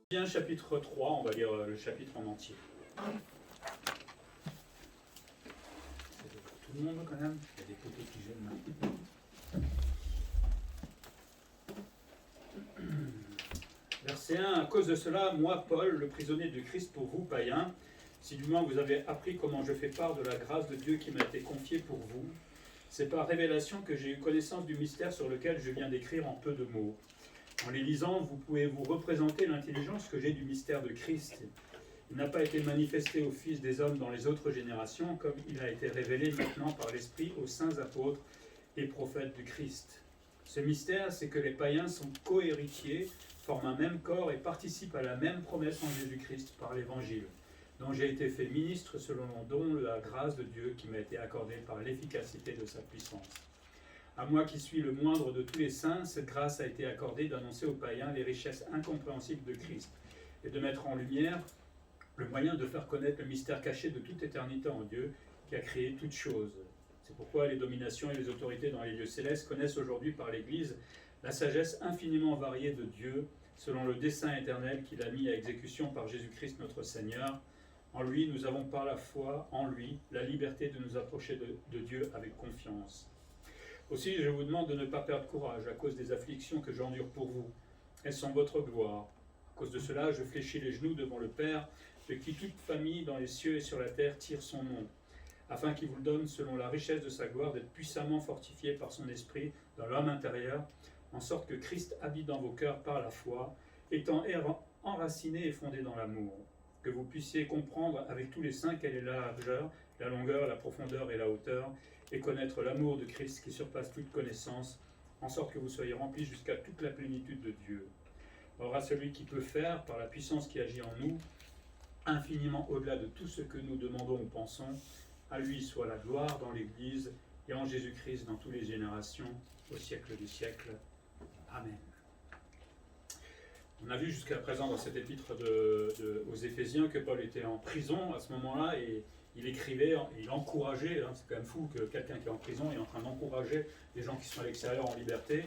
Bien, chapitre 3, on va lire le chapitre en entier. C'est pour tout le monde quand même, il y a des poteaux qui gênent. Verset 1, à cause de cela, moi, Paul, le prisonnier de Christ pour vous, païens, si du moins vous avez appris comment je fais part de la grâce de Dieu qui m'a été confiée pour vous, c'est par révélation que j'ai eu connaissance du mystère sur lequel je viens d'écrire en peu de mots. En les lisant, vous pouvez vous représenter l'intelligence que j'ai du mystère de Christ. Il n'a pas été manifesté aux fils des hommes dans les autres générations, comme il a été révélé maintenant par l'Esprit aux saints apôtres et prophètes du Christ. Ce mystère, c'est que les païens sont co-héritiers, forment un même corps et participent à la même promesse en Jésus-Christ par l'Évangile, dont j'ai été fait ministre selon le don de la grâce de Dieu qui m'a été accordée par l'efficacité de sa puissance. À moi qui suis le moindre de tous les saints, cette grâce a été accordée d'annoncer aux païens les richesses incompréhensibles de Christ et de mettre en lumière le moyen de faire connaître le mystère caché de toute éternité en Dieu qui a créé toutes choses. C'est pourquoi les dominations et les autorités dans les lieux célestes connaissent aujourd'hui par l'Église la sagesse infiniment variée de Dieu selon le dessein éternel qu'il a mis à exécution par Jésus-Christ notre Seigneur. En lui, nous avons par la foi, en lui, la liberté de nous approcher de Dieu avec confiance. Aussi, je vous demande de ne pas perdre courage à cause des afflictions que j'endure pour vous. Elles sont votre gloire. À cause de cela, je fléchis les genoux devant le Père, de qui toute famille dans les cieux et sur la terre tire son nom, afin qu'il vous le donne selon la richesse de sa gloire d'être puissamment fortifié par son esprit dans l'homme intérieur, en sorte que Christ habite dans vos cœurs par la foi, étant enraciné et fondé dans l'amour, que vous puissiez comprendre avec tous les saints quelle est la largeur, la longueur, la profondeur et la hauteur, et connaître l'amour de Christ qui surpasse toute connaissance, en sorte que vous soyez remplis jusqu'à toute la plénitude de Dieu. Or à celui qui peut faire, par la puissance qui agit en nous, infiniment au-delà de tout ce que nous demandons ou pensons, à lui soit la gloire dans l'Église et en Jésus-Christ dans toutes les générations, au siècle des siècles. Amen. On a vu jusqu'à présent dans cet épître aux Éphésiens que Paul était en prison à ce moment-là et il écrivait, il encourageait, c'est quand même fou que quelqu'un qui est en prison est en train d'encourager les gens qui sont à l'extérieur en liberté,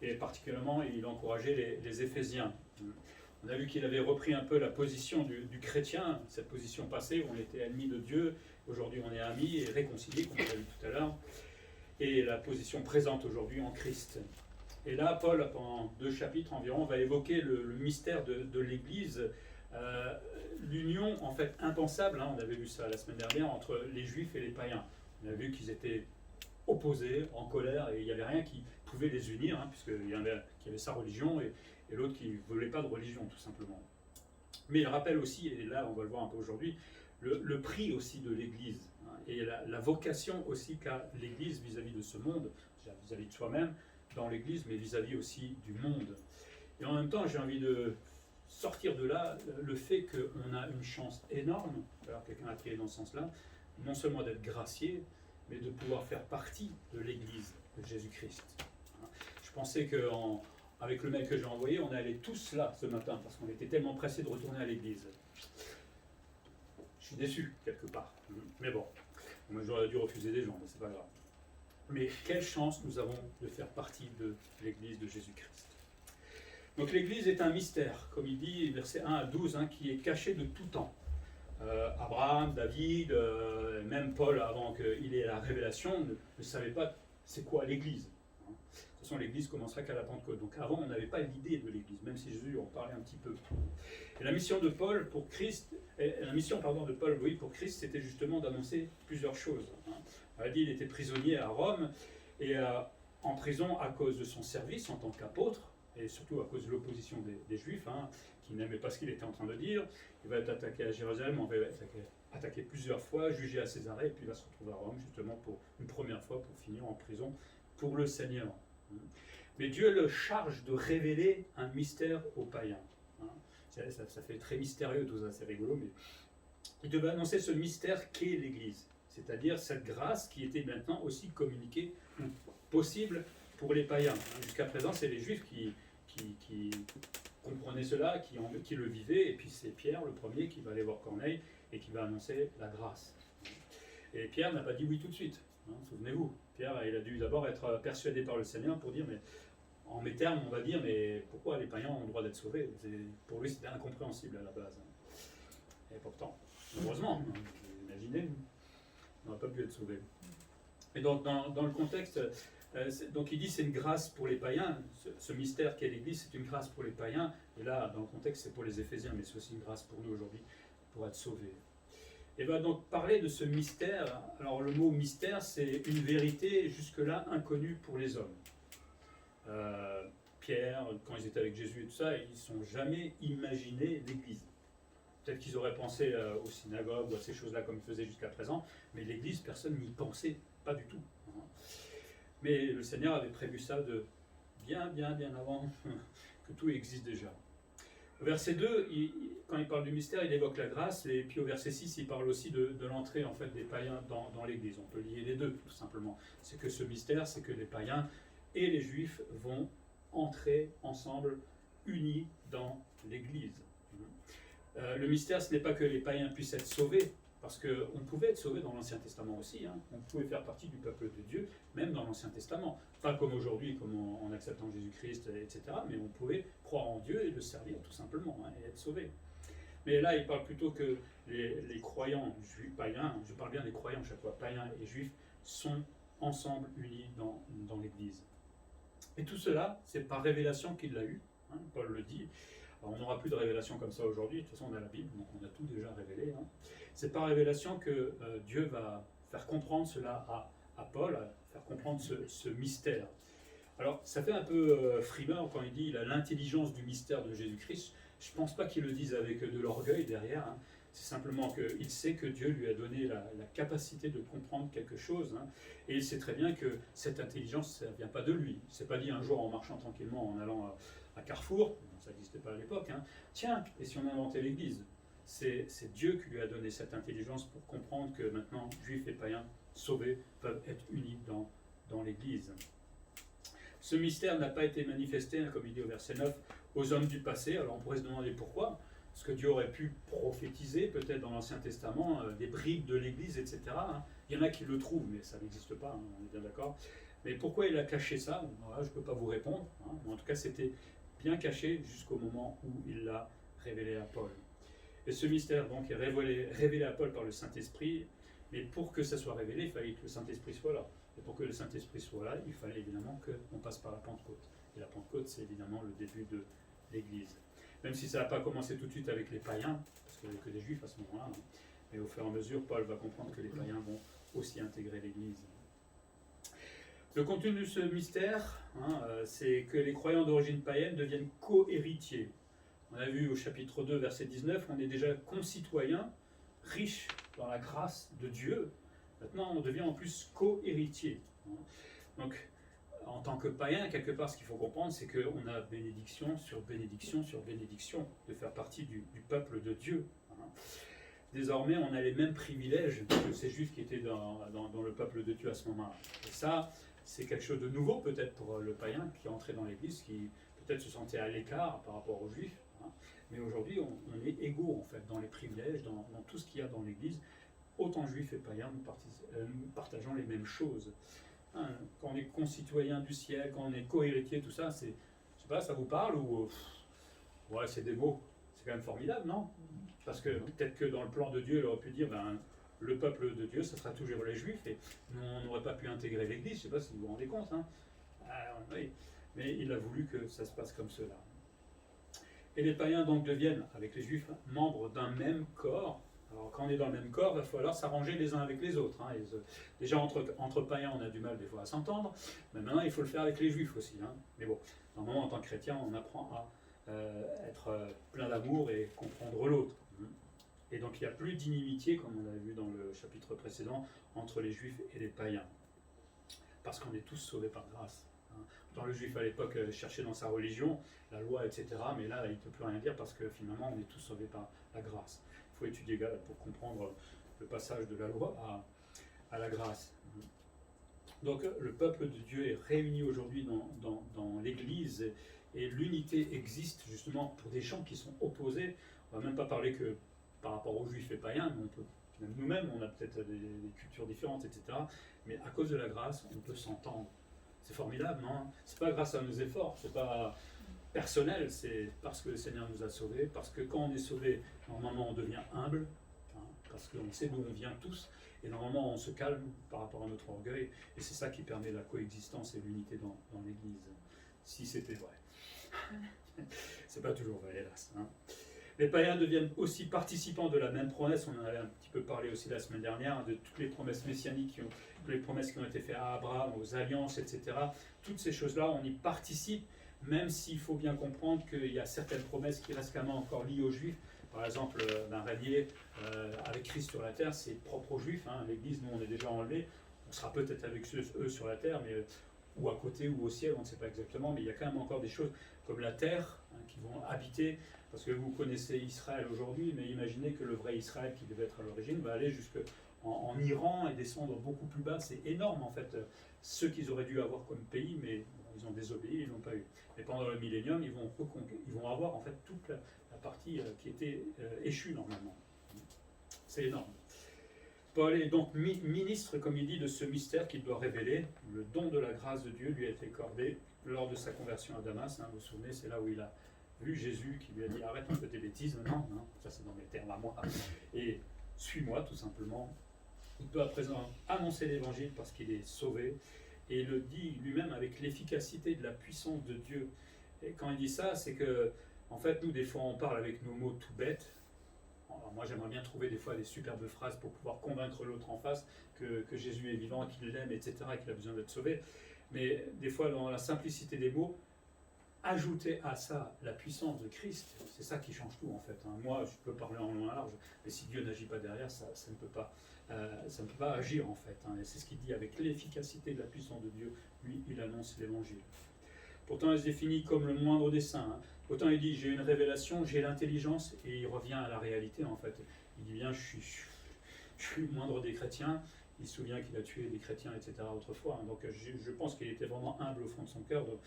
et particulièrement il encourageait les Éphésiens. On a vu qu'il avait repris un peu la position du chrétien, cette position passée où on était ennemi de Dieu, aujourd'hui on est amis et réconciliés, comme on l'a vu tout à l'heure, et la position présente aujourd'hui en Christ. Et là, Paul, pendant 2 chapitres environ, va évoquer le mystère de l'Église, l'union en fait impensable, on avait vu ça la semaine dernière, entre les Juifs et les païens. On a vu qu'ils étaient opposés, en colère, et il n'y avait rien qui pouvait les unir, puisqu'il y en a qui avait sa religion et l'autre qui ne voulait pas de religion, tout simplement. Mais il rappelle aussi, et là on va le voir un peu aujourd'hui, le prix aussi de l'Église, et la vocation aussi qu'a l'Église vis-à-vis de ce monde, vis-à-vis de soi-même, dans l'Église, mais vis-à-vis aussi du monde. Et en même temps, j'ai envie de sortir de là le fait qu'on a une chance énorme, alors quelqu'un a prié dans ce sens-là, non seulement d'être gracié, mais de pouvoir faire partie de l'Église de Jésus-Christ. Je pensais qu'avec le mail que j'ai envoyé, on allait tous là ce matin, parce qu'on était tellement pressés de retourner à l'Église. Je suis déçu, quelque part. Mais bon, moi j'aurais dû refuser des gens, mais c'est pas grave. Mais quelle chance nous avons de faire partie de l'Église de Jésus-Christ. Donc l'Église est un mystère, comme il dit, versets 1 à 12, qui est caché de tout temps. Abraham, David, même Paul, avant qu'il ait la révélation, ne savait pas c'est quoi l'Église. De toute façon, l'Église commencera qu'à la Pentecôte. Donc avant, on n'avait pas l'idée de l'Église, même si Jésus en parlait un petit peu. Et la mission de Paul pour Christ, pour Christ, c'était justement d'annoncer plusieurs choses. On a dit qu'il était prisonnier à Rome, et en prison à cause de son service en tant qu'apôtre, et surtout à cause de l'opposition des Juifs, qui n'aimaient pas ce qu'il était en train de dire. Il va être attaqué à Jérusalem, on va être attaqué plusieurs fois, jugé à Césarée, et puis il va se retrouver à Rome, justement, pour une première fois, pour finir en prison pour le Seigneur. Mais Dieu le charge de révéler un mystère aux païens. Ça fait très mystérieux tout ça, c'est rigolo, mais il devait annoncer ce mystère qu'est l'Église, c'est-à-dire cette grâce qui était maintenant aussi communiquée, possible pour les païens. Jusqu'à présent, c'est les Juifs qui comprenaient cela, qui le vivaient, et puis c'est Pierre, le premier, qui va aller voir Corneille et qui va annoncer la grâce. Et Pierre n'a pas dit oui tout de suite, souvenez-vous. Pierre, il a dû d'abord être persuadé par le Seigneur pour dire, mais en mes termes, on va dire, mais pourquoi les païens ont le droit d'être sauvés? Pour lui, c'était incompréhensible à la base. Et pourtant, heureusement, imaginez, on n'aurait pas pu être sauvés. Et donc, dans le contexte, donc il dit c'est une grâce pour les païens, ce mystère qu'est l'Église, c'est une grâce pour les païens, et là, dans le contexte, c'est pour les Éphésiens, mais c'est aussi une grâce pour nous aujourd'hui, pour être sauvés. Et bien donc, parler de ce mystère, alors le mot mystère, c'est une vérité jusque-là inconnue pour les hommes. Pierre, quand ils étaient avec Jésus et tout ça, ils ne sont jamais imaginé l'Église. Peut-être qu'ils auraient pensé aux synagogues ou à ces choses-là comme ils faisaient jusqu'à présent, mais l'Église, personne n'y pensait, pas du tout. Mais le Seigneur avait prévu ça de bien avant que tout existe déjà. Au verset 2, quand il parle du mystère, il évoque la grâce, et puis au verset 6, il parle aussi de l'entrée en fait, des païens dans l'Église. On peut lier les deux, tout simplement. C'est que ce mystère, c'est que les païens et les Juifs vont entrer ensemble, unis dans l'Église. Le mystère, ce n'est pas que les païens puissent être sauvés, parce qu'on pouvait être sauvé dans l'Ancien Testament aussi. On pouvait faire partie du peuple de Dieu, même dans l'Ancien Testament. Pas comme aujourd'hui, comme en acceptant Jésus-Christ, etc. Mais on pouvait croire en Dieu et le servir tout simplement, et être sauvé. Mais là, il parle plutôt que les croyants juifs, païens, je parle bien des croyants chaque fois, païens et juifs, sont ensemble unis dans l'Église. Et tout cela, c'est par révélation qu'il l'a eu, Paul le dit. Alors, on n'aura plus de révélation comme ça aujourd'hui, de toute façon on a la Bible, donc on a tout déjà révélé. C'est par révélation que Dieu va faire comprendre cela à Paul, faire comprendre ce mystère. Alors ça fait un peu frimeur quand il dit il a l'intelligence du mystère de Jésus-Christ. Je ne pense pas qu'il le dise avec de l'orgueil derrière, c'est simplement qu'il sait que Dieu lui a donné la capacité de comprendre quelque chose, et il sait très bien que cette intelligence, ça ne vient pas de lui. Il ne s'est pas dit un jour en marchant tranquillement, en allant à Carrefour, ça n'existait pas à l'époque, tiens, et si on inventait l'Église? C'est Dieu qui lui a donné cette intelligence pour comprendre que maintenant, juifs et païens sauvés peuvent être unis dans l'Église. Ce mystère n'a pas été manifesté, comme il dit au verset 9, aux hommes du passé. Alors on pourrait se demander pourquoi. Parce que Dieu aurait pu prophétiser, peut-être dans l'Ancien Testament, des bribes de l'Église, etc. Il y en a qui le trouvent, mais ça n'existe pas, on est bien d'accord. Mais pourquoi il a caché ça? Voilà, je ne peux pas vous répondre. Mais en tout cas, c'était bien caché jusqu'au moment où il l'a révélé à Paul. Et ce mystère donc est révélé à Paul par le Saint-Esprit, mais pour que ça soit révélé, il fallait que le Saint-Esprit soit là. Et pour que le Saint-Esprit soit là, il fallait évidemment qu'on passe par la Pentecôte. Et la Pentecôte, c'est évidemment le début de l'Église. Même si ça n'a pas commencé tout de suite avec les païens, parce qu'il n'y avait que des Juifs à ce moment-là, mais au fur et à mesure, Paul va comprendre que les païens vont aussi intégrer l'Église. Le contenu de ce mystère, c'est que les croyants d'origine païenne deviennent co-héritiers. On a vu au chapitre 2, verset 19, on est déjà concitoyens, riches dans la grâce de Dieu. Maintenant, on devient en plus co-héritier. Donc, en tant que païen, quelque part, ce qu'il faut comprendre, c'est qu'on a bénédiction sur bénédiction sur bénédiction de faire partie du peuple de Dieu. Désormais, on a les mêmes privilèges que ces Juifs qui étaient dans le peuple de Dieu à ce moment-là. Et ça, c'est quelque chose de nouveau peut-être pour le païen qui est entré dans l'Église, qui peut-être se sentait à l'écart par rapport aux Juifs. Mais aujourd'hui, on est égaux en fait dans les privilèges, dans tout ce qu'il y a dans l'Église. Autant Juifs et païens, nous partageons les mêmes choses. Quand on est concitoyen du ciel, quand on est co-héritier, tout ça, c'est, je sais pas, ça vous parle ou ouais, c'est des mots. C'est quand même formidable, non? Parce que peut-être que dans le plan de Dieu, il aurait pu dire, le peuple de Dieu, ce sera toujours les Juifs, et nous, on n'aurait pas pu intégrer l'Église. Je sais pas si vous vous rendez compte. Oui. Mais il a voulu que ça se passe comme cela. Et les païens donc deviennent, avec les Juifs, membres d'un même corps. Alors quand on est dans le même corps, il va falloir s'arranger les uns avec les autres. Déjà entre païens, on a du mal des fois à s'entendre, mais maintenant il faut le faire avec les Juifs aussi. Mais bon, normalement en tant que chrétien, on apprend à être plein d'amour et comprendre l'autre. Et donc il n'y a plus d'inimitié, comme on avait vu dans le chapitre précédent, entre les Juifs et les païens. Parce qu'on est tous sauvés par grâce. Dans le Juif à l'époque cherchait dans sa religion, la loi, etc. Mais là, il ne peut plus rien dire parce que finalement, on est tous sauvés par la grâce. Il faut étudier pour comprendre le passage de la loi à la grâce. Donc le peuple de Dieu est réuni aujourd'hui dans l'Église et l'unité existe justement pour des gens qui sont opposés. On ne va même pas parler que par rapport aux Juifs et païens, mais on peut, même nous-mêmes, on a peut-être des cultures différentes, etc. Mais à cause de la grâce, on peut s'entendre. C'est formidable, non? C'est pas grâce à nos efforts, c'est pas personnel, c'est parce que le Seigneur nous a sauvés, parce que quand on est sauvé, normalement on devient humble, hein, parce qu'on sait d'où on vient tous, et normalement on se calme par rapport à notre orgueil, et c'est ça qui permet la coexistence et l'unité dans l'Église. Si c'était vrai. C'est pas toujours vrai, hélas. Hein. Les païens deviennent aussi participants de la même promesse, on en avait un petit peu parlé aussi la semaine dernière, de toutes les promesses messianiques, toutes les promesses qui ont été faites à Abraham, aux alliances, etc. Toutes ces choses-là, on y participe, même s'il faut bien comprendre qu'il y a certaines promesses qui restent quand même encore liées aux Juifs. Par exemple, régner avec Christ sur la terre, c'est propre aux Juifs. Hein. L'Église, nous, on est déjà enlevés. On sera peut-être avec eux sur la terre, mais, ou à côté ou au ciel, on ne sait pas exactement. Mais il y a quand même encore des choses comme la terre hein, qui vont habiter. Parce que vous connaissez Israël aujourd'hui, mais imaginez que le vrai Israël qui devait être à l'origine va aller jusqu'en Iran et descendre beaucoup plus bas. C'est énorme en fait, ce qu'ils auraient dû avoir comme pays, mais bon, ils ont désobéi, ils n'ont pas eu. Et pendant le millénium, ils vont avoir en fait toute la partie qui était échue normalement. C'est énorme. Paul est donc ministre, comme il dit, de ce mystère qu'il doit révéler. Le don de la grâce de Dieu lui a été accordé lors de sa conversion à Damas. Hein, vous vous souvenez, c'est là où il a vu Jésus qui lui a dit arrête un peu tes bêtises maintenant, hein, ça c'est dans mes termes à moi, et suis-moi tout simplement. Il doit à présent annoncer l'évangile parce qu'il est sauvé, et il le dit lui-même avec l'efficacité de la puissance de Dieu. Et quand il dit ça, c'est que, en fait, nous des fois on parle avec nos mots tout bêtes. Alors moi j'aimerais bien trouver des fois des superbes phrases pour pouvoir convaincre l'autre en face que Jésus est vivant, qu'il l'aime, etc., et qu'il a besoin d'être sauvé. Mais des fois dans la simplicité des mots, ajouter à ça la puissance de Christ, c'est ça qui change tout en fait. Hein. Moi, je peux parler en long et en large, mais si Dieu n'agit pas derrière, ça ne peut pas agir en fait. Hein. Et c'est ce qu'il dit avec l'efficacité de la puissance de Dieu. Lui, il annonce l'Évangile. Pourtant, il se définit comme le moindre des saints. Hein. Autant il dit j'ai une révélation, j'ai l'intelligence, et il revient à la réalité en fait. Il dit bien je suis le moindre des chrétiens. Il se souvient qu'il a tué des chrétiens, etc. autrefois. Hein. Donc je pense qu'il était vraiment humble au fond de son cœur. Donc,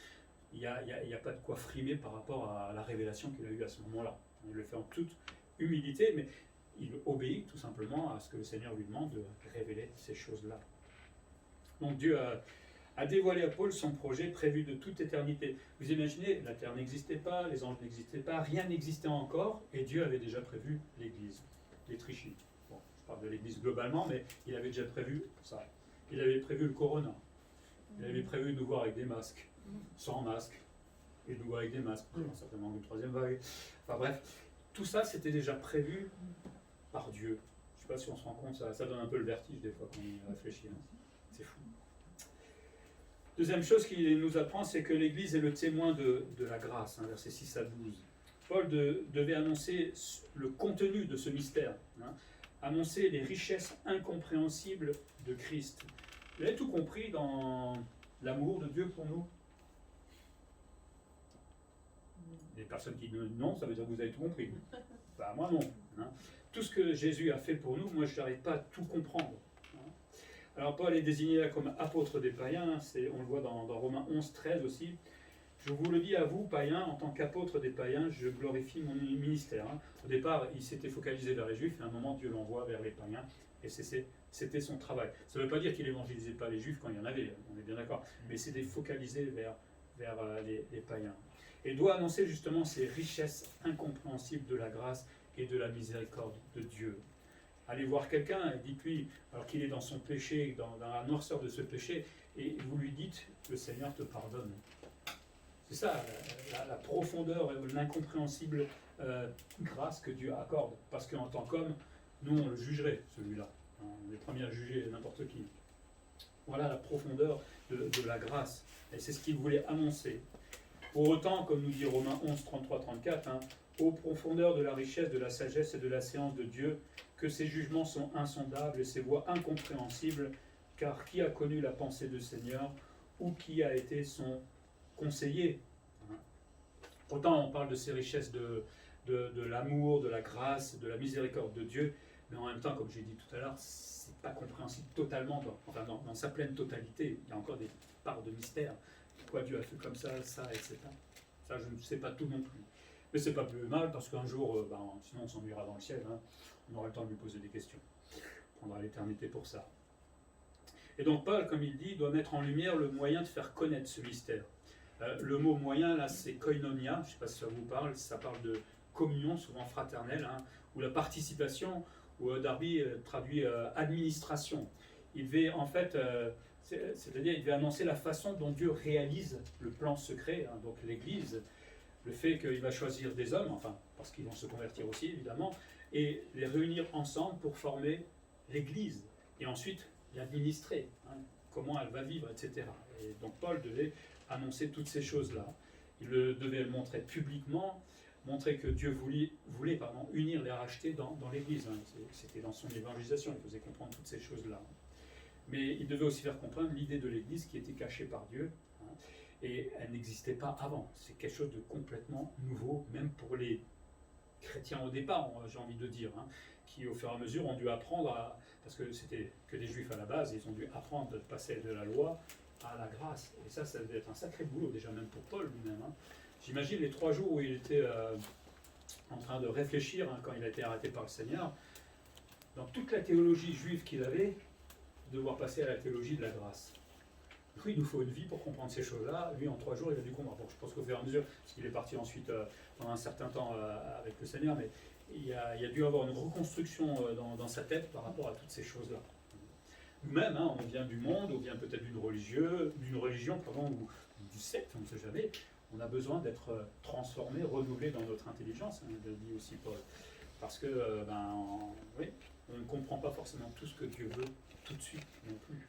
il n'y a pas de quoi frimer par rapport à la révélation qu'il a eue à ce moment-là. Il le fait en toute humilité, mais il obéit tout simplement à ce que le Seigneur lui demande de révéler ces choses-là. Donc Dieu a dévoilé à Paul son projet prévu de toute éternité. Vous imaginez, la terre n'existait pas, les anges n'existaient pas, rien n'existait encore, et Dieu avait déjà prévu l'Église, les trichies. Bon, je parle de l'Église globalement, mais il avait déjà prévu ça. Il avait prévu le corona. Il avait prévu de nous voir avec des masques. Sans masque, et nous avec des masques, certainement une troisième vague. Enfin bref, tout ça c'était déjà prévu par Dieu. Je ne sais pas si on se rend compte, ça donne un peu le vertige des fois quand on y réfléchit. Hein. C'est fou. Deuxième chose qu'il nous apprend, c'est que l'Église est le témoin de la grâce, hein, versets 6 à 12. Paul devait annoncer le contenu de ce mystère, hein, annoncer les richesses incompréhensibles de Christ. Vous avez tout compris dans l'amour de Dieu pour nous? Des personnes qui disent non, ça veut dire que vous avez tout compris. Bah, moi non. Hein. Tout ce que Jésus a fait pour nous, moi je n'arrive pas à tout comprendre. Hein. Alors Paul est désigné là comme apôtre des païens, on le voit dans Romains 11, 13 aussi. Je vous le dis à vous, païens, en tant qu'apôtre des païens, je glorifie mon ministère. Hein. Au départ, il s'était focalisé vers les Juifs, et à un moment Dieu l'envoie vers les païens, et c'était son travail. Ça ne veut pas dire qu'il n'évangélisait pas les Juifs quand il y en avait, on est bien d'accord, mais c'était focalisé vers les païens. Et doit annoncer justement ces richesses incompréhensibles de la grâce et de la miséricorde de Dieu. Allez voir quelqu'un et dites-lui, alors qu'il est dans son péché, dans la noirceur de ce péché, et vous lui dites, le Seigneur te pardonne. C'est ça, la profondeur et l'incompréhensible grâce que Dieu accorde. Parce qu'en tant qu'homme, nous on le jugerait, celui-là. On est les premiers à juger n'importe qui. Voilà la profondeur de la grâce. Et c'est ce qu'il voulait annoncer. Pour autant, comme nous dit Romains 11, 33-34, hein, ô profondeur de la richesse, de la sagesse et de la science de Dieu, que ses jugements sont insondables et ses voies incompréhensibles, car qui a connu la pensée du Seigneur, ou qui a été son conseiller? Hein. Autant on parle de ces richesses de l'amour, de la grâce, de la miséricorde de Dieu, mais en même temps, comme j'ai dit tout à l'heure, c'est pas compréhensible totalement, dans sa pleine totalité. Il y a encore des parts de mystère. Pourquoi Dieu a fait comme ça, etc. Ça, je ne sais pas tout non plus. Mais c'est pas plus mal, parce qu'un jour, sinon on s'ennuiera dans le ciel, hein, on aura le temps de lui poser des questions. On prendra l'éternité pour ça. Et donc Paul, comme il dit, doit mettre en lumière le moyen de faire connaître ce mystère. Le mot moyen, là, c'est koinonia, je ne sais pas si ça vous parle, ça parle de communion, souvent fraternelle, hein, ou la participation, ou Darby traduit administration. Il devait en fait, c'est-à-dire il devait annoncer la façon dont Dieu réalise le plan secret, hein, donc l'Église, le fait qu'il va choisir des hommes, enfin, parce qu'ils vont se convertir aussi, évidemment, et les réunir ensemble pour former l'Église, et ensuite l'administrer, hein, comment elle va vivre, etc. Et donc Paul devait annoncer toutes ces choses-là. Il devait le montrer publiquement, montrer que Dieu voulait unir les rachetés dans l'Église. Hein. C'était dans son évangélisation, il faisait comprendre toutes ces choses-là. Mais il devait aussi faire comprendre l'idée de l'Église qui était cachée par Dieu, hein, et elle n'existait pas avant. C'est quelque chose de complètement nouveau, même pour les chrétiens au départ, j'ai envie de dire, hein, qui au fur et à mesure ont dû apprendre, parce que c'était que des juifs à la base, ils ont dû apprendre de passer de la loi à la grâce. Et ça devait être un sacré boulot, déjà même pour Paul lui-même. Hein. J'imagine les 3 jours où il était en train de réfléchir, hein, quand il a été arrêté par le Seigneur, dans toute la théologie juive qu'il avait, devoir passer à la théologie de la grâce. Lui, il nous faut une vie pour comprendre ces choses-là. Lui, en 3 jours, il a dû comprendre. Bon, je pense qu'au fur et à mesure, parce qu'il est parti ensuite pendant un certain temps avec le Seigneur, mais il a dû avoir une reconstruction dans sa tête par rapport à toutes ces choses-là. Nous-mêmes, hein, on vient du monde, on vient peut-être d'une religion, ou du secte, on ne sait jamais. On a besoin d'être transformé, renouvelé dans notre intelligence, hein, le dit aussi Paul. Parce que, oui, on ne comprend pas forcément tout ce que Dieu veut tout de suite non plus.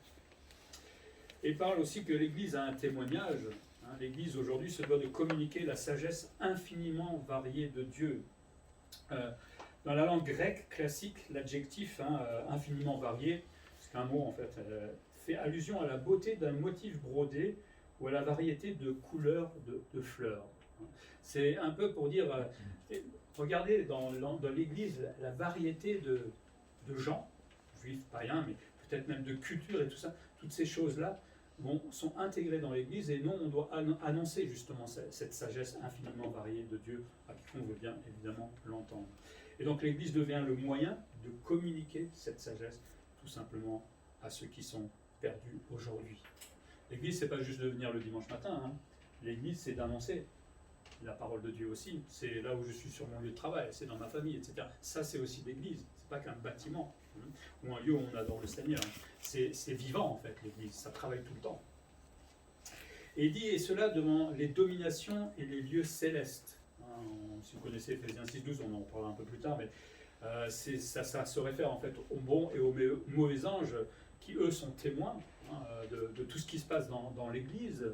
Et il parle aussi que l'Église a un témoignage. Hein, L'Église aujourd'hui se doit de communiquer la sagesse infiniment variée de Dieu. Dans la langue grecque classique, l'adjectif infiniment varié, c'est un mot en fait, fait allusion à la beauté d'un motif brodé ou à la variété de couleurs de fleurs. C'est un peu pour dire, regardez dans l'Église la variété de gens, juifs, païens, mais peut-être même de culture et tout ça, toutes ces choses-là sont intégrées dans l'Église, et nous, on doit annoncer justement cette sagesse infiniment variée de Dieu à quiconque veut bien évidemment l'entendre. Et donc l'Église devient le moyen de communiquer cette sagesse tout simplement à ceux qui sont perdus aujourd'hui. L'Église, c'est pas juste de venir le dimanche matin, hein. L'Église, c'est d'annoncer la parole de Dieu aussi. C'est là où je suis sur mon lieu de travail, c'est dans ma famille, etc. Ça, c'est aussi l'Église. C'est pas qu'un bâtiment, hein, ou un lieu où on adore le Seigneur. C'est vivant, en fait, l'Église. Ça travaille tout le temps. Et il dit, et cela devant les dominations et les lieux célestes. Hein, si vous connaissez Ephésiens 6.12, on en parlera un peu plus tard, mais ça se réfère en fait aux bons et aux mauvais anges qui, eux, sont témoins, hein, de tout ce qui se passe dans l'Église.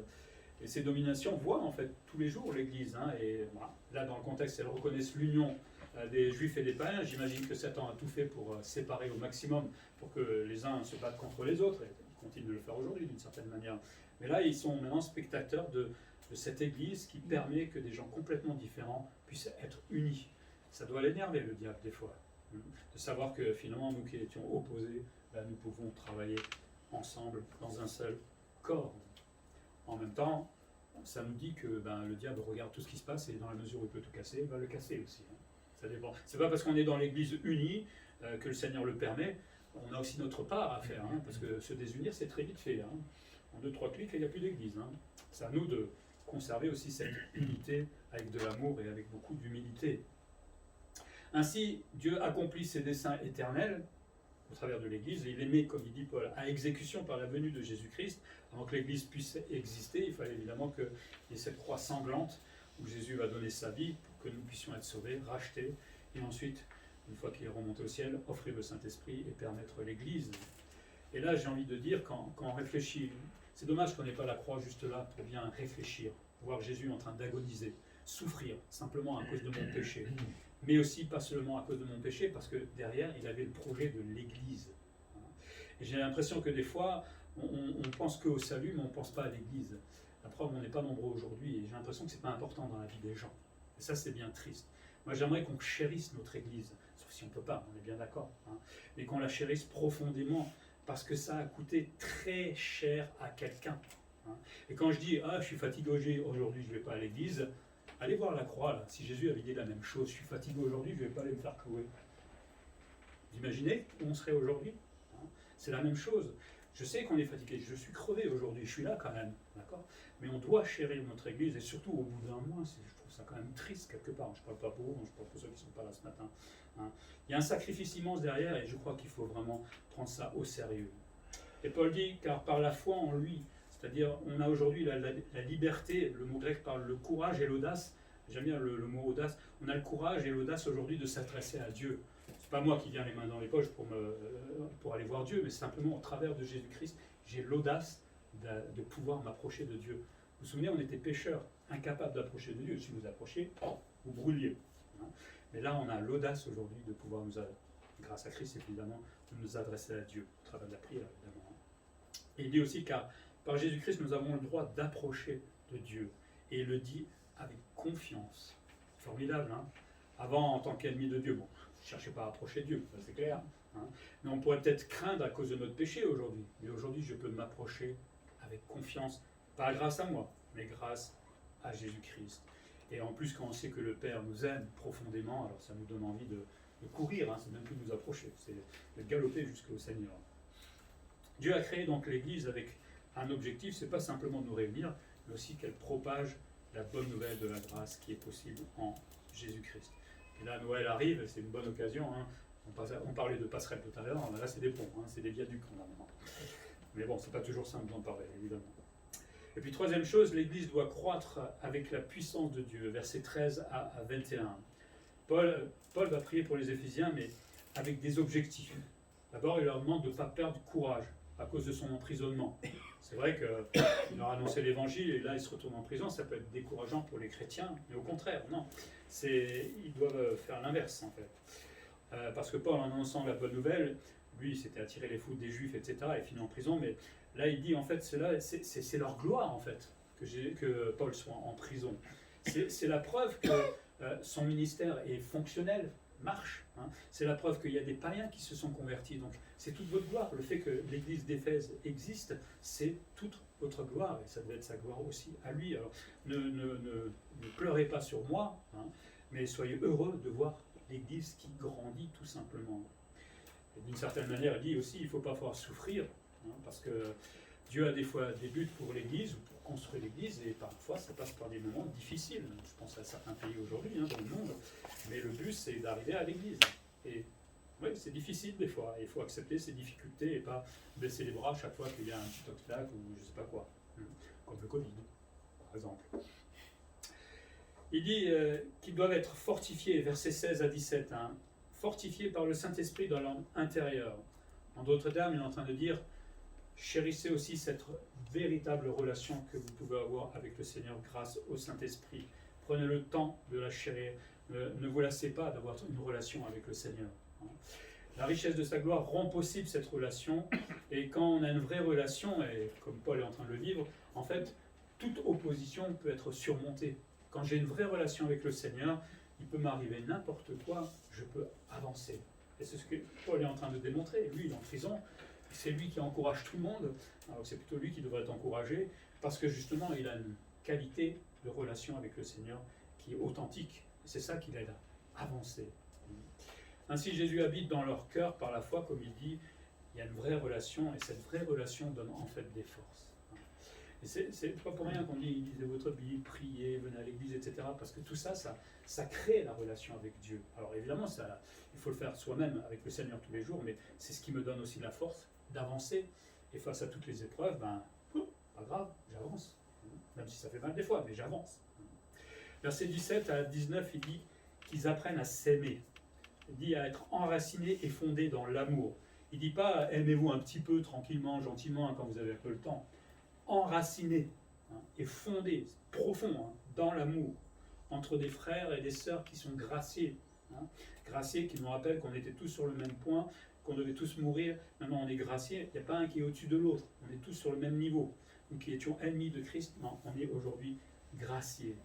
Et ces dominations voient en fait tous les jours l'Église. Hein, et voilà, là, dans le contexte, elles reconnaissent l'union des Juifs et des païens. J'imagine que Satan a tout fait pour séparer au maximum, pour que les uns se battent contre les autres, et ils continuent de le faire aujourd'hui d'une certaine manière. Mais là, ils sont maintenant spectateurs de cette Église qui permet que des gens complètement différents puissent être unis. Ça doit l'énerver, le diable, des fois, de savoir que finalement, nous qui étions opposés, nous pouvons travailler ensemble dans un seul corps. En même temps, ça nous dit que le diable regarde tout ce qui se passe, et dans la mesure où il peut tout casser, il va le casser aussi. Hein. Ça dépend. C'est pas parce qu'on est dans l'Église unie que le Seigneur le permet. On a aussi notre part à faire, hein, parce que se désunir, c'est très vite fait. Hein. En 2-3 clics, il n'y a plus d'Église. Hein. C'est à nous de conserver aussi cette unité avec de l'amour et avec beaucoup d'humilité. Ainsi, Dieu accomplit ses desseins éternels au travers de l'Église, et il les met, comme il dit Paul, à exécution par la venue de Jésus-Christ. Avant que l'Église puisse exister, il fallait évidemment qu'il y ait cette croix sanglante où Jésus va donner sa vie pour que nous puissions être sauvés, rachetés, et ensuite, une fois qu'il est remonté au ciel, offrir le Saint-Esprit et permettre l'Église. Et là, j'ai envie de dire, quand on réfléchit, c'est dommage qu'on n'ait pas la croix juste là pour bien réfléchir, voir Jésus en train d'agoniser, souffrir, simplement à cause de mon péché. Mais aussi pas seulement à cause de mon péché, parce que derrière, il avait le projet de l'Église. Et j'ai l'impression que des fois, on pense qu'au salut, mais on ne pense pas à l'Église. La preuve, on n'est pas nombreux aujourd'hui, et j'ai l'impression que ce n'est pas important dans la vie des gens. Et ça, c'est bien triste. Moi, j'aimerais qu'on chérisse notre Église, sauf si on ne peut pas, on est bien d'accord, hein, mais qu'on la chérisse profondément, parce que ça a coûté très cher à quelqu'un. Hein. Et quand je dis « Ah, je suis fatigué aujourd'hui, je ne vais pas à l'église », allez voir la croix, là. Si Jésus avait dit la même chose, « Je suis fatigué aujourd'hui, je ne vais pas aller me faire clouer ». Vous imaginez où on serait aujourd'hui, hein. C'est la même chose. Je sais qu'on est fatigué, je suis crevé aujourd'hui, je suis là quand même, d'accord? Mais on doit chérir notre Église, et surtout au bout d'un mois, je trouve ça quand même triste quelque part. Je ne parle pas pour vous, je parle pour ceux qui ne sont pas là ce matin. Hein. Il y a un sacrifice immense derrière, et je crois qu'il faut vraiment prendre ça au sérieux. Et Paul dit, car par la foi en lui, c'est-à-dire on a aujourd'hui la liberté, le mot grec parle le courage et l'audace, j'aime bien le mot audace, on a le courage et l'audace aujourd'hui de s'adresser à Dieu. C'est pas moi qui viens les mains dans les poches pour aller voir Dieu, mais simplement au travers de Jésus-Christ, j'ai l'audace de pouvoir m'approcher de Dieu. Vous vous souvenez, on était pécheurs, incapables d'approcher de Dieu. Si vous approchez, vous brûliez. Mais là, on a l'audace aujourd'hui de pouvoir grâce à Christ évidemment, de nous adresser à Dieu, au travers de la prière évidemment. Et il dit aussi, car par Jésus-Christ, nous avons le droit d'approcher de Dieu. Et il le dit avec confiance. Formidable, hein? Avant, en tant qu'ennemi de Dieu, bon, je ne cherchais pas à approcher de Dieu, ça c'est clair. Hein? Mais on pourrait peut-être craindre à cause de notre péché aujourd'hui. Mais aujourd'hui, je peux m'approcher avec confiance, pas grâce à moi, mais grâce à Jésus-Christ. Et en plus, quand on sait que le Père nous aime profondément, alors ça nous donne envie de courir, hein, c'est même plus de nous approcher, c'est de galoper jusqu'au Seigneur. Dieu a créé donc l'Église avec un objectif, c'est pas simplement de nous réunir, mais aussi qu'elle propage la bonne nouvelle de la grâce qui est possible en Jésus-Christ. Et là, Noël arrive, c'est une bonne occasion. Hein. On parlait de passerelle tout à l'heure, là c'est des ponts, hein, c'est des viaducs qu'on a maintenant. Mais bon, c'est pas toujours simple d'en parler, évidemment. Et puis troisième chose, l'Église doit croître avec la puissance de Dieu, versets 13 à 21. Paul va prier pour les Éphésiens, mais avec des objectifs. D'abord, il leur demande de ne pas perdre courage à cause de son emprisonnement. C'est vrai qu'il leur a annoncé l'évangile et là il se retourne en prison, ça peut être décourageant pour les chrétiens, mais au contraire, non. Ils doivent faire l'inverse en fait. Parce que Paul, en annonçant la bonne nouvelle, lui il s'était attiré les foudres des Juifs, etc. et finit en prison, mais là il dit en fait, c'est leur gloire en fait, que Paul soit en prison. C'est la preuve que son ministère est fonctionnel, marche. Hein. C'est la preuve qu'il y a des païens qui se sont convertis. Donc c'est toute votre gloire. Le fait que l'église d'Éphèse existe, c'est toute votre gloire. Et ça doit être sa gloire aussi à lui. Alors ne pleurez pas sur moi, hein, mais soyez heureux de voir l'église qui grandit tout simplement. Et d'une certaine manière, il dit aussi, il ne faut pas faire souffrir, hein, parce que Dieu a des fois des buts pour l'église ou pour construire l'église, et parfois ça passe par des moments difficiles. Je pense à certains pays aujourd'hui, hein, dans le monde, mais le but c'est d'arriver à l'église. Et oui, c'est difficile des fois, il faut accepter ces difficultés et pas baisser les bras chaque fois qu'il y a un petit obstacle ou je ne sais pas quoi, comme le Covid, par exemple. Il dit qu'ils doivent être fortifiés, versets 16 à 17, hein, fortifiés par le Saint-Esprit dans l'homme intérieur. En d'autres termes, il est en train de dire, chérissez aussi cette véritable relation que vous pouvez avoir avec le Seigneur grâce au Saint-Esprit. Prenez le temps de la chérir. Ne vous lassez pas d'avoir une relation avec le Seigneur. La richesse de sa gloire rend possible cette relation. Et quand on a une vraie relation, et comme Paul est en train de le vivre, en fait, toute opposition peut être surmontée. Quand j'ai une vraie relation avec le Seigneur, il peut m'arriver n'importe quoi, je peux avancer. Et c'est ce que Paul est en train de démontrer. Lui, il est en prison. C'est lui qui encourage tout le monde, alors c'est plutôt lui qui devrait être encouragé, parce que justement il a une qualité de relation avec le Seigneur qui est authentique, et c'est ça qui l'aide à avancer. Ainsi Jésus habite dans leur cœur par la foi, comme il dit, il y a une vraie relation, et cette vraie relation donne en fait des forces. Et c'est pas pour rien qu'on dit, lisez votre Bible, priez, venez à l'église, etc., parce que tout ça, ça crée la relation avec Dieu. Alors évidemment, il faut le faire soi-même avec le Seigneur tous les jours, mais c'est ce qui me donne aussi la force d'avancer, et face à toutes les épreuves, pas grave, j'avance, même si ça fait mal des fois, mais j'avance. Versets 17 à 19, il dit qu'ils apprennent à s'aimer, il dit à être enracinés et fondés dans l'amour. Il ne dit pas aimez-vous un petit peu, tranquillement, gentiment, quand vous avez un peu le temps. Enracinés et fondés, profonds, dans l'amour, entre des frères et des sœurs qui sont graciés. Graciés qui nous rappellent qu'on était tous sur le même point, qu'on devait tous mourir. Maintenant on est graciés, il n'y a pas un qui est au-dessus de l'autre, on est tous sur le même niveau. Nous qui étions ennemis de Christ, non, on est aujourd'hui graciés.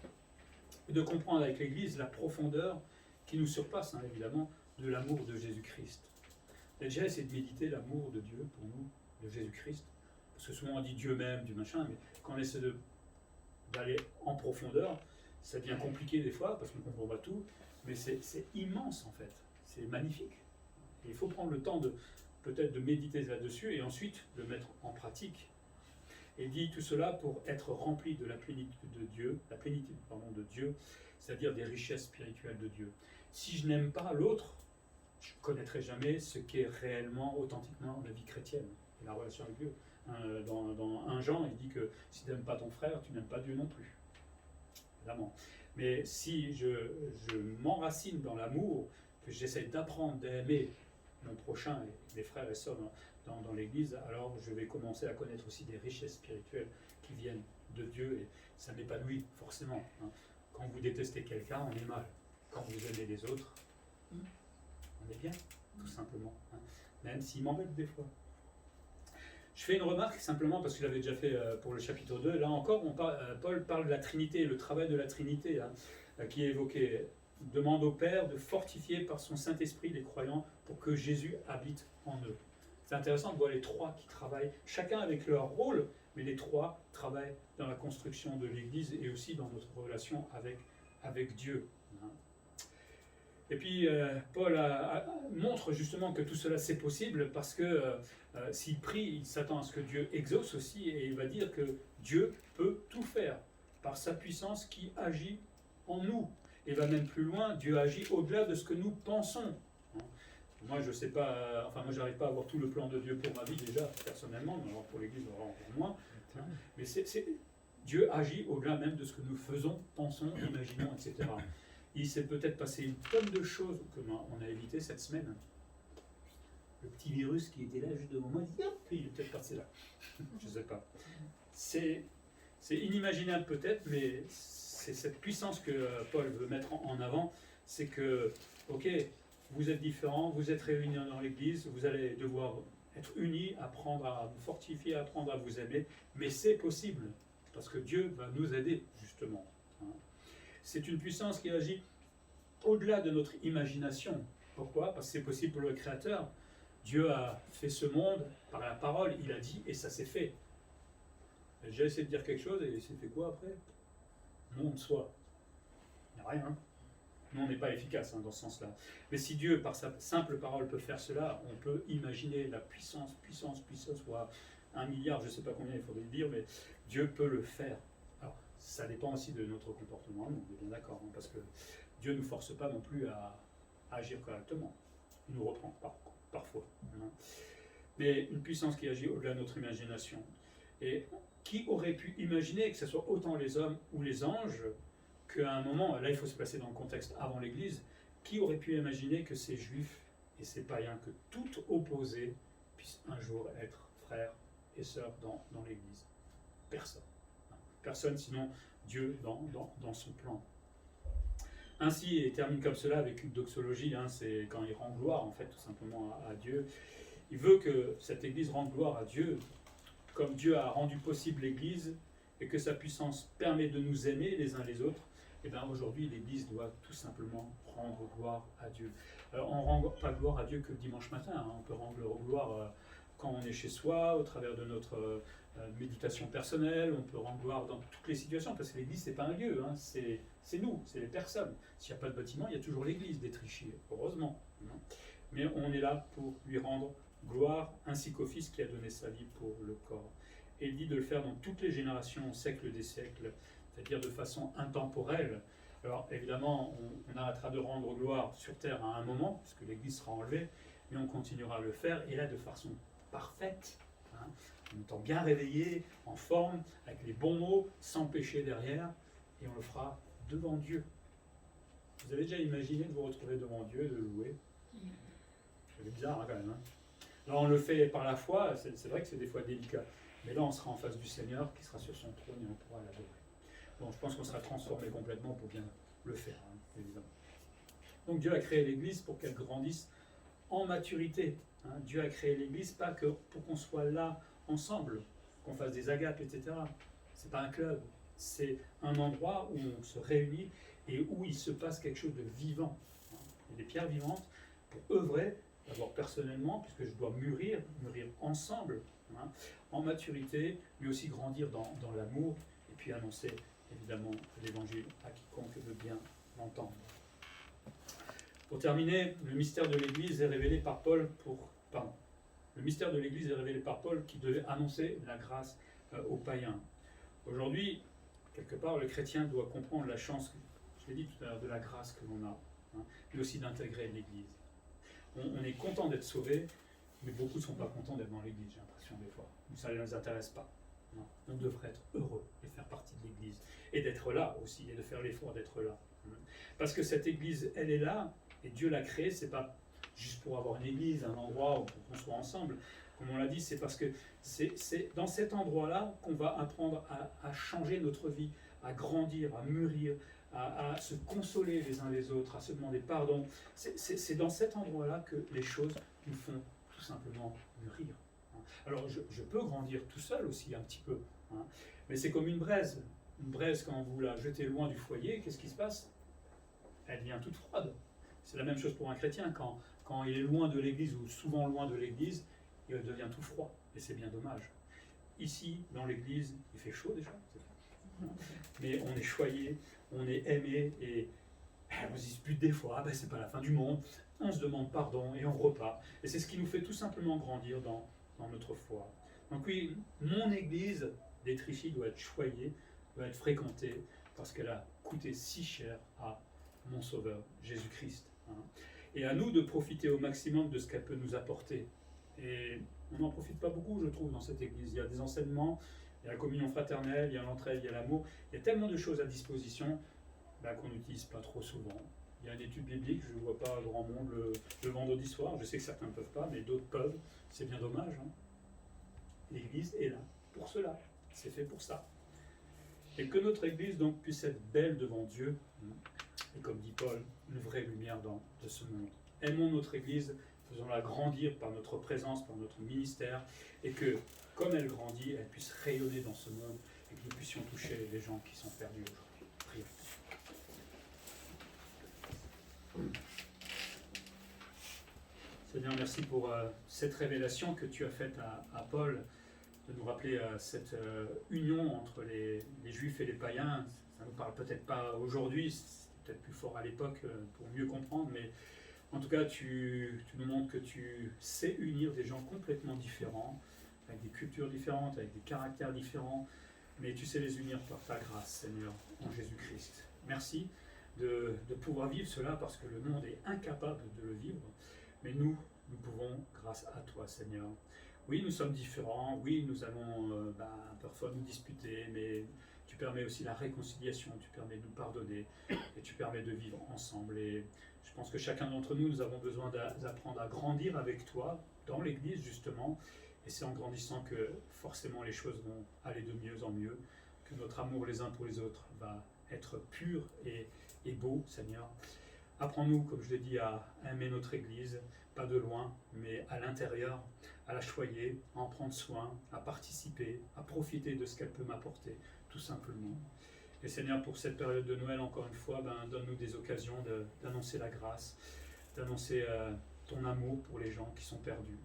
Et de comprendre avec l'Église la profondeur qui nous surpasse, évidemment, de l'amour de Jésus-Christ. Déjà, c'est de méditer l'amour de Dieu pour nous, de Jésus-Christ. Parce que souvent on dit Dieu même, du machin, mais quand on essaie d'aller en profondeur, ça devient compliqué des fois, parce qu'on ne comprend pas tout, mais c'est immense en fait, c'est magnifique. Et il faut prendre le temps de peut-être de méditer là-dessus et ensuite de mettre en pratique. Et dit tout cela pour être rempli de la plénitude de Dieu, de Dieu, c'est-à-dire des richesses spirituelles de Dieu. Si je n'aime pas l'autre, je ne connaîtrai jamais ce qu'est réellement, authentiquement la vie chrétienne et la relation avec Dieu. Dans 1 Jean, il dit que si tu n'aimes pas ton frère, tu n'aimes pas Dieu non plus. Évidemment. Mais si je m'enracine dans l'amour, que j'essaie d'apprendre d'aimer mon prochain et mes frères et sœurs dans l'Église, alors je vais commencer à connaître aussi des richesses spirituelles qui viennent de Dieu et ça m'épanouit forcément. Quand vous détestez quelqu'un, on est mal. Quand vous aimez les autres, on est bien, tout simplement. Même s'il m'embête des fois. Je fais une remarque simplement parce que je l'avais déjà fait pour le chapitre 2. Là encore, Paul parle de la Trinité, le travail de la Trinité qui est évoqué. Demande au Père de fortifier par son Saint-Esprit les croyants pour que Jésus habite en eux. C'est intéressant de voir les trois qui travaillent, chacun avec leur rôle, mais les trois travaillent dans la construction de l'Église et aussi dans notre relation avec Dieu. Et puis Paul montre justement que tout cela c'est possible parce que s'il prie, il s'attend à ce que Dieu exauce aussi et il va dire que Dieu peut tout faire par sa puissance qui agit en nous. Et va même plus loin, Dieu agit au-delà de ce que nous pensons. Moi, je sais pas, moi, j'arrive pas à avoir tout le plan de Dieu pour ma vie déjà, personnellement, mais alors pour l'Église, on va encore moins. Mais Dieu agit au-delà même de ce que nous faisons, pensons, imaginons, etc. Il s'est peut-être passé une tonne de choses que on a évité cette semaine. Le petit virus qui était là juste devant moi, il est peut-être passé là. Je ne sais pas. C'est inimaginable peut-être, mais c'est cette puissance que Paul veut mettre en avant. C'est que, ok, vous êtes différents, vous êtes réunis dans l'Église, vous allez devoir être unis, apprendre à vous fortifier, apprendre à vous aimer, mais c'est possible, parce que Dieu va nous aider, justement. C'est une puissance qui agit au-delà de notre imagination. Pourquoi? Parce que c'est possible pour le Créateur. Dieu a fait ce monde par la parole, il a dit, et ça s'est fait. J'ai essayé de dire quelque chose, et c'est fait quoi après? Monde soit. Il n'y a rien. Nous, on n'est pas efficace dans ce sens-là. Mais si Dieu, par sa simple parole, peut faire cela, on peut imaginer la puissance, soit 1 milliard, je ne sais pas combien il faudrait le dire, mais Dieu peut le faire. Alors, ça dépend aussi de notre comportement, on est bien d'accord, parce que Dieu ne nous force pas non plus à agir correctement. Il nous reprend parfois. Mais une puissance qui agit au-delà de notre imagination. Et qui aurait pu imaginer que ce soit autant les hommes ou les anges qu'à un moment, là il faut se placer dans le contexte avant l'Église, qui aurait pu imaginer que ces juifs et ces païens, que tout opposé, puissent un jour être frères et sœurs dans l'Église? Personne. Personne, sinon Dieu dans son plan. Ainsi, il termine comme cela avec une doxologie, c'est quand il rend gloire en fait tout simplement à Dieu. Il veut que cette Église rende gloire à Dieu, comme Dieu a rendu possible l'Église et que sa puissance permet de nous aimer les uns les autres. Et bien aujourd'hui, l'Église doit tout simplement rendre gloire à Dieu. Alors, on ne rend pas gloire à Dieu que le dimanche matin, on peut rendre gloire quand on est chez soi, au travers de notre méditation personnelle, on peut rendre gloire dans toutes les situations, parce que l'Église, ce n'est pas un lieu, c'est nous, c'est les personnes. S'il n'y a pas de bâtiment, il y a toujours l'Église d'Étrichy, heureusement. Mais on est là pour lui rendre gloire, ainsi qu'au Fils qui a donné sa vie pour le corps. Et il dit de le faire dans toutes les générations, au siècle des siècles, c'est-à-dire de façon intemporelle. Alors évidemment, on arrêtera de rendre gloire sur terre à un moment, puisque l'Église sera enlevée, mais on continuera à le faire, et là de façon parfaite, en étant bien réveillé, en forme, avec les bons mots, sans péché derrière, et on le fera devant Dieu. Vous avez déjà imaginé de vous retrouver devant Dieu et de louer? C'est bizarre quand même. Là on le fait par la foi, c'est vrai que c'est des fois délicat, mais là on sera en face du Seigneur qui sera sur son trône et on pourra l'adorer. Bon, je pense qu'on sera transformé complètement pour bien le faire, évidemment. Donc Dieu a créé l'Église pour qu'elle grandisse en maturité. Dieu a créé l'Église pas que pour qu'on soit là ensemble, qu'on fasse des agapes, etc. C'est pas un club, c'est un endroit où on se réunit et où il se passe quelque chose de vivant. Il y a des pierres vivantes pour œuvrer, d'abord personnellement, puisque je dois mûrir ensemble, en maturité, mais aussi grandir dans l'amour, et puis annoncer évidemment l'évangile à quiconque veut bien l'entendre. Pour terminer, le mystère de l'Église est révélé par Paul Le mystère de l'Église est révélé par Paul qui devait annoncer la grâce aux païens. Aujourd'hui, quelque part, le chrétien doit comprendre la chance, je l'ai dit tout à l'heure, de la grâce que l'on a, mais aussi d'intégrer l'Église. On est content d'être sauvé, mais beaucoup ne sont pas contents d'être dans l'Église, j'ai l'impression des fois. Ça ne les intéresse pas. Non. On devrait être heureux et faire partie de l'Église. Et d'être là aussi, et de faire l'effort d'être là. Parce que cette Église, elle est là, et Dieu l'a créée, c'est pas juste pour avoir une Église, un endroit où on soit ensemble. Comme on l'a dit, c'est parce que c'est dans cet endroit-là qu'on va apprendre à changer notre vie, à grandir, à mûrir, à se consoler les uns les autres, à se demander pardon. C'est dans cet endroit-là que les choses nous font tout simplement mûrir. Alors je peux grandir tout seul aussi un petit peu, mais c'est comme une braise. Une braise, quand vous la jetez loin du foyer, qu'est-ce qui se passe? Elle devient toute froide. C'est la même chose pour un chrétien. Quand il est loin de l'Église, ou souvent loin de l'Église, il devient tout froid. Et c'est bien dommage. Ici, dans l'Église, il fait chaud déjà. Mais on est choyé, on est aimé, et on se dispute des fois, c'est pas la fin du monde. On se demande pardon et on repart. Et c'est ce qui nous fait tout simplement grandir dans notre foi. Donc oui, mon Église d'Étrichy doit être choyée, doit être fréquentée, parce qu'elle a coûté si cher à mon Sauveur, Jésus-Christ. Et à nous de profiter au maximum de ce qu'elle peut nous apporter. Et on n'en profite pas beaucoup, je trouve, dans cette Église. Il y a des enseignements, il y a la communion fraternelle, il y a l'entraide, il y a l'amour. Il y a tellement de choses à disposition qu'on n'utilise pas trop souvent. Il y a une étude biblique, je ne vois pas grand monde le vendredi soir. Je sais que certains ne peuvent pas, mais d'autres peuvent. C'est bien dommage. L'Église est là pour cela. C'est fait pour ça. Et que notre Église donc puisse être belle devant Dieu. Et comme dit Paul, une vraie lumière de ce monde. Aimons notre Église, faisons-la grandir par notre présence, par notre ministère, et que, comme elle grandit, elle puisse rayonner dans ce monde, et que nous puissions toucher les gens qui sont perdus aujourd'hui. Prions. Seigneur, merci pour cette révélation que tu as faite à Paul, de nous rappeler cette union entre les Juifs et les païens. Ça ne nous parle peut-être pas aujourd'hui, c'est peut-être plus fort à l'époque pour mieux comprendre, mais en tout cas, tu nous montres que tu sais unir des gens complètement différents, avec des cultures différentes, avec des caractères différents, mais tu sais les unir par ta grâce, Seigneur, en Jésus-Christ. Merci de pouvoir vivre cela, parce que le monde est incapable de le vivre, mais nous pouvons grâce à toi, Seigneur. Oui, nous sommes différents, oui, nous allons parfois nous disputer, mais tu permets aussi la réconciliation, tu permets de nous pardonner, et tu permets de vivre ensemble. Et je pense que chacun d'entre nous, nous avons besoin d'apprendre à grandir avec toi, dans l'Église justement, et c'est en grandissant que forcément les choses vont aller de mieux en mieux, que notre amour les uns pour les autres va être pur et beau, Seigneur. Apprends-nous, comme je l'ai dit, à aimer notre Église, pas de loin, mais à l'intérieur, à la choyer, à en prendre soin, à participer, à profiter de ce qu'elle peut m'apporter, tout simplement. Et Seigneur, pour cette période de Noël, encore une fois, donne-nous des occasions d'annoncer la grâce, d'annoncer ton amour pour les gens qui sont perdus,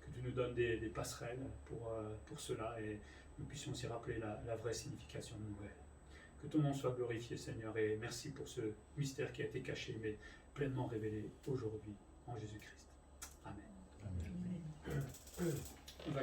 que tu nous donnes des passerelles pour cela, et nous puissions aussi rappeler la vraie signification de Noël. Que ton nom soit glorifié, Seigneur, et merci pour ce mystère qui a été caché, mais pleinement révélé aujourd'hui en Jésus-Christ. Amen. Amen.